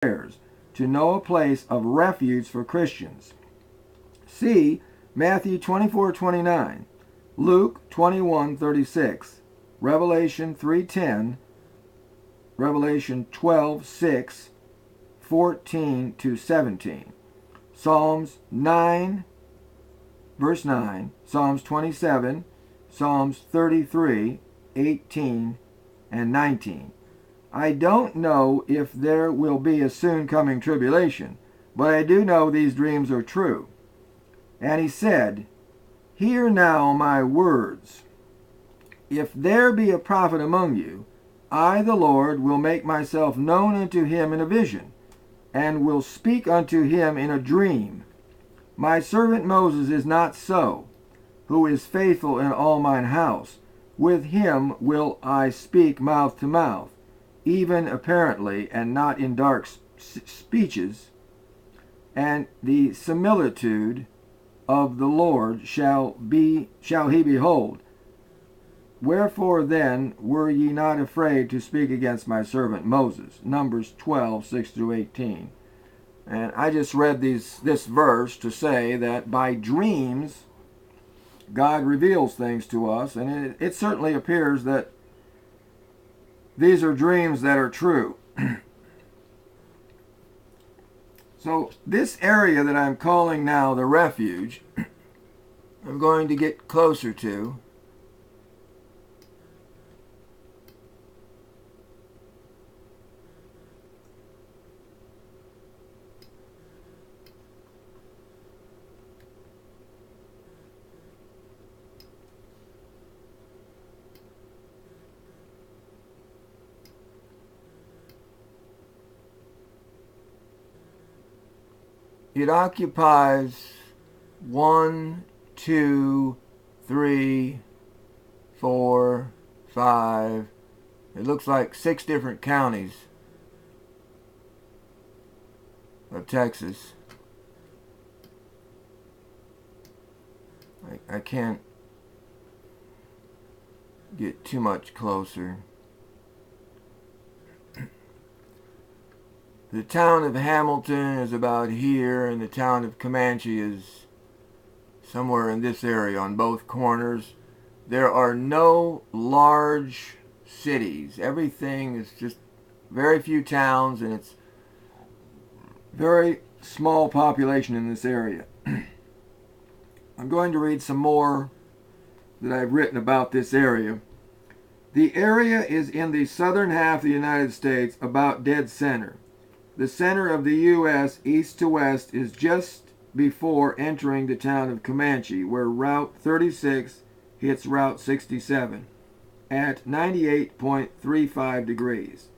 prayers to know a place of refuge for Christians. See Matthew 24:29, Luke 21:36, Revelation 3:10, Revelation 12:6, 14 to 17, Psalms 9, verse 9, Psalms 27, Psalms 33, 18, and 19. I don't know if there will be a soon coming tribulation, but I do know these dreams are true. And he said, Hear now my words. If there be a prophet among you, I, the Lord, will make myself known unto him in a vision, and will speak unto him in a dream. My servant Moses is not so, who is faithful in all mine house. With him will I speak mouth to mouth, even apparently, and not in dark speeches. And the similitude of the Lord shall he behold. Wherefore then were ye not afraid to speak against my servant Moses? Numbers 12:6-18. And I just read this verse to say that by dreams, God reveals things to us, and it certainly appears that these are dreams that are true. So this area that I'm calling now the refuge, I'm going to get closer to. It occupies 1, 2, 3, 4, 5. It looks like 6 different counties of Texas. I can't get too much closer. The town of Hamilton is about here, and the town of Comanche is somewhere in this area on both corners. There are no large cities. Everything is just very few towns, and it's very small population in this area. I'm going to read some more that I've written about this area. The area is in the southern half of the United States, about dead center. The center of the U.S., east to west, is just before entering the town of Comanche, where Route 36 hits Route 67 at 98.35 degrees.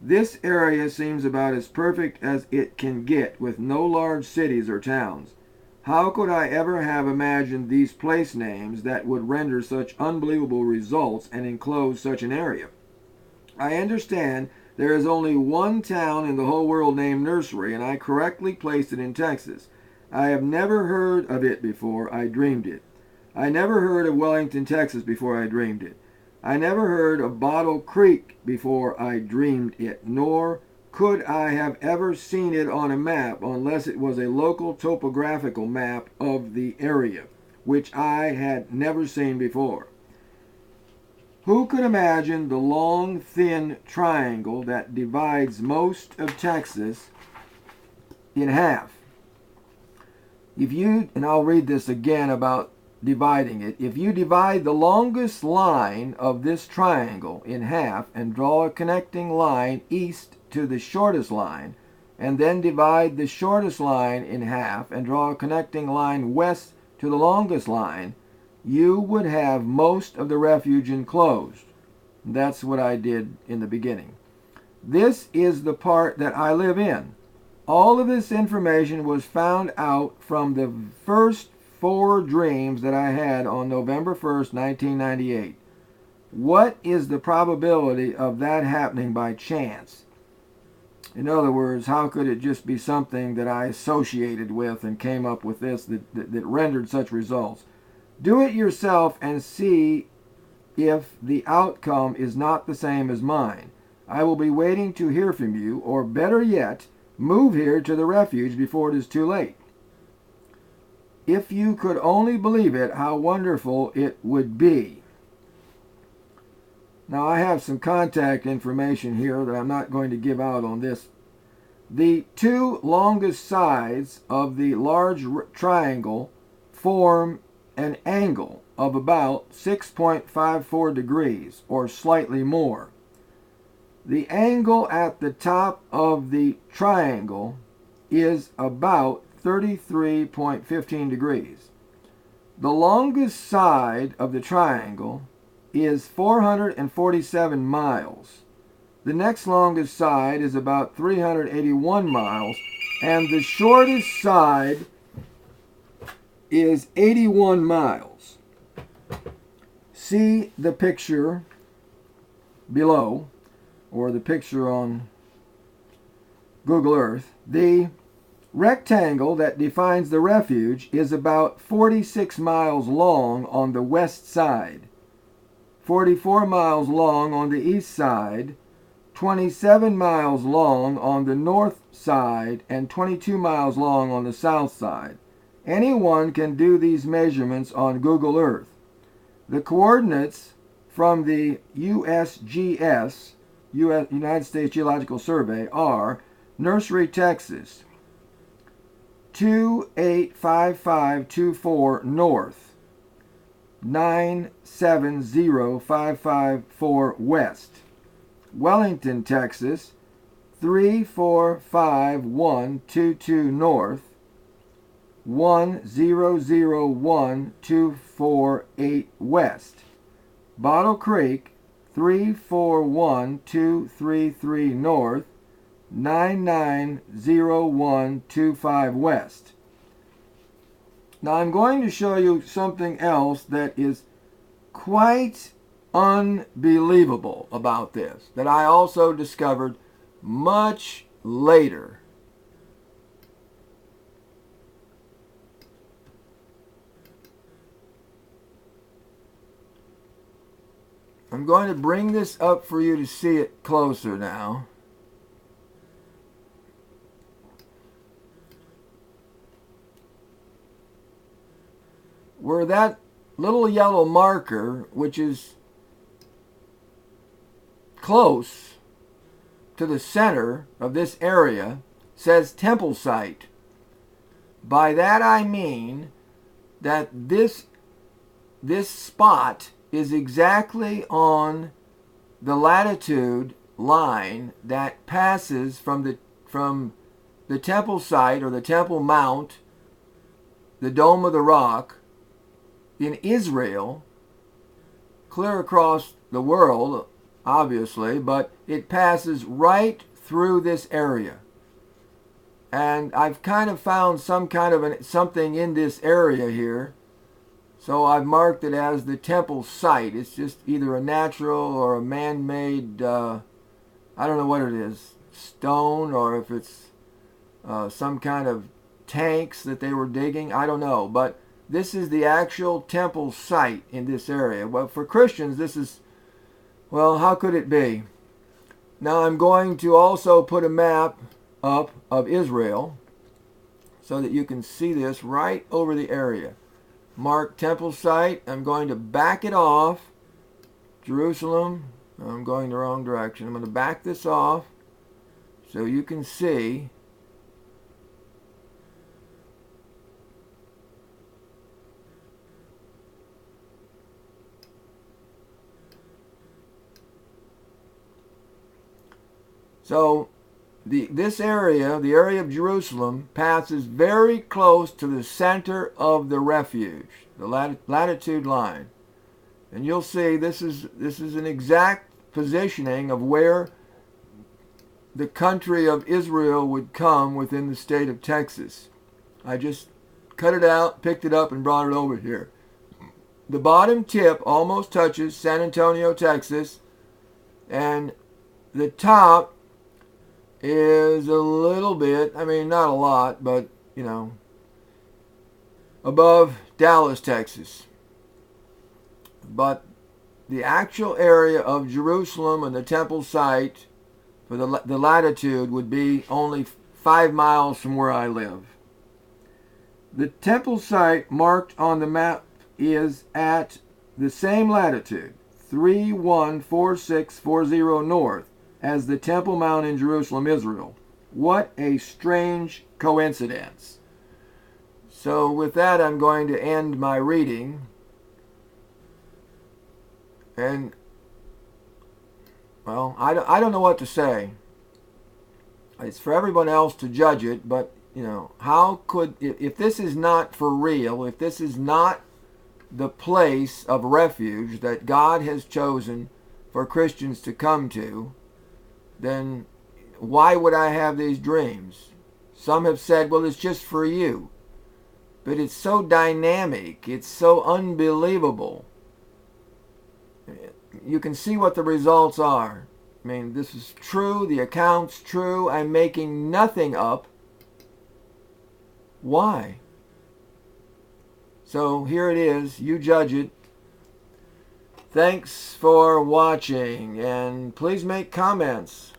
This area seems about as perfect as it can get, with no large cities or towns. How could I ever have imagined these place names that would render such unbelievable results and enclose such an area? I understand there is only one town in the whole world named Nursery, and I correctly placed it in Texas. I have never heard of it before I dreamed it. I never heard of Wellington, Texas before I dreamed it. I never heard of Bottle Creek before I dreamed it, nor could I have ever seen it on a map unless it was a local topographical map of the area, which I had never seen before. Who could imagine the long, thin triangle that divides most of Texas in half? And I'll read this again about dividing it. If you divide the longest line of this triangle in half and draw a connecting line east to the shortest line, and then divide the shortest line in half and draw a connecting line west to the longest line, you would have most of the refuge enclosed. That's what I did in the beginning. This is the part that I live in. All of this information was found out from the first 4 dreams that I had on November 1st, 1998. What is the probability of that happening by chance? In other words, how could it just be something that I associated with and came up with this that rendered such results? Do it yourself and see if the outcome is not the same as mine. I will be waiting to hear from you, or better yet, move here to the refuge before it is too late. If you could only believe it, how wonderful it would be. Now, I have some contact information here that I'm not going to give out on this. The two longest sides of the large triangle form an angle of about 6.54 degrees, or slightly more. The angle at the top of the triangle is about 33.15 degrees. The longest side of the triangle is 447 miles. The next longest side is about 381 miles, and the shortest side is 81 miles. See the picture below, or the picture on Google Earth. The rectangle that defines the refuge is about 46 miles long on the west side, 44 miles long on the east side, 27 miles long on the north side, and 22 miles long on the south side. Anyone can do these measurements on Google Earth. The coordinates from the USGS, United States Geological Survey, are Nursery, Texas, 285524 north, 970554 west. Wellington, Texas, 345122 north, 1001248 west. Bottle Creek, 341233 north, 990125 west. Now I'm going to show you something else that is quite unbelievable about this, that I also discovered much later. I'm going to bring this up for you to see it closer now. Where that little yellow marker, which is close to the center of this area, says temple site. By that I mean that this spot is exactly on the latitude line that passes from the temple site, or the Temple Mount, the Dome of the Rock, in Israel, clear across the world, obviously, but it passes right through this area. And I've kind of found some kind of something in this area here, so I've marked it as the temple site. It's just either a natural or a man-made, I don't know what it is, stone, or if it's some kind of tanks that they were digging. I don't know, but this is the actual temple site in this area. Well, for Christians, this is, well, how could it be? Now I'm going to also put a map up of Israel so that you can see this right over the area. Mark temple site. I'm going to back it off. Jerusalem. I'm going the wrong direction. I'm going to back this off so you can see. So this area, the area of Jerusalem, passes very close to the center of the refuge, the latitude line. And you'll see this is an exact positioning of where the country of Israel would come within the state of Texas. I just cut it out, picked it up, and brought it over here. The bottom tip almost touches San Antonio, Texas, and the top is a little bit, I mean, not a lot, but, you know, above Dallas, Texas. But the actual area of Jerusalem and the temple site for the latitude would be only 5 miles from where I live. The temple site marked on the map is at the same latitude, 314640 north, as the Temple Mount in Jerusalem, Israel. What a strange coincidence. So with that, I'm going to end my reading. And, well, I don't know what to say. It's for everyone else to judge it, but, how could, if this is not for real, if this is not the place of refuge that God has chosen for Christians to come to, then why would I have these dreams? Some have said, well, it's just for you. But it's so dynamic. It's so unbelievable. You can see what the results are. I mean, this is true. The account's true. I'm making nothing up. Why? So here it is. You judge it. Thanks for watching, and please make comments.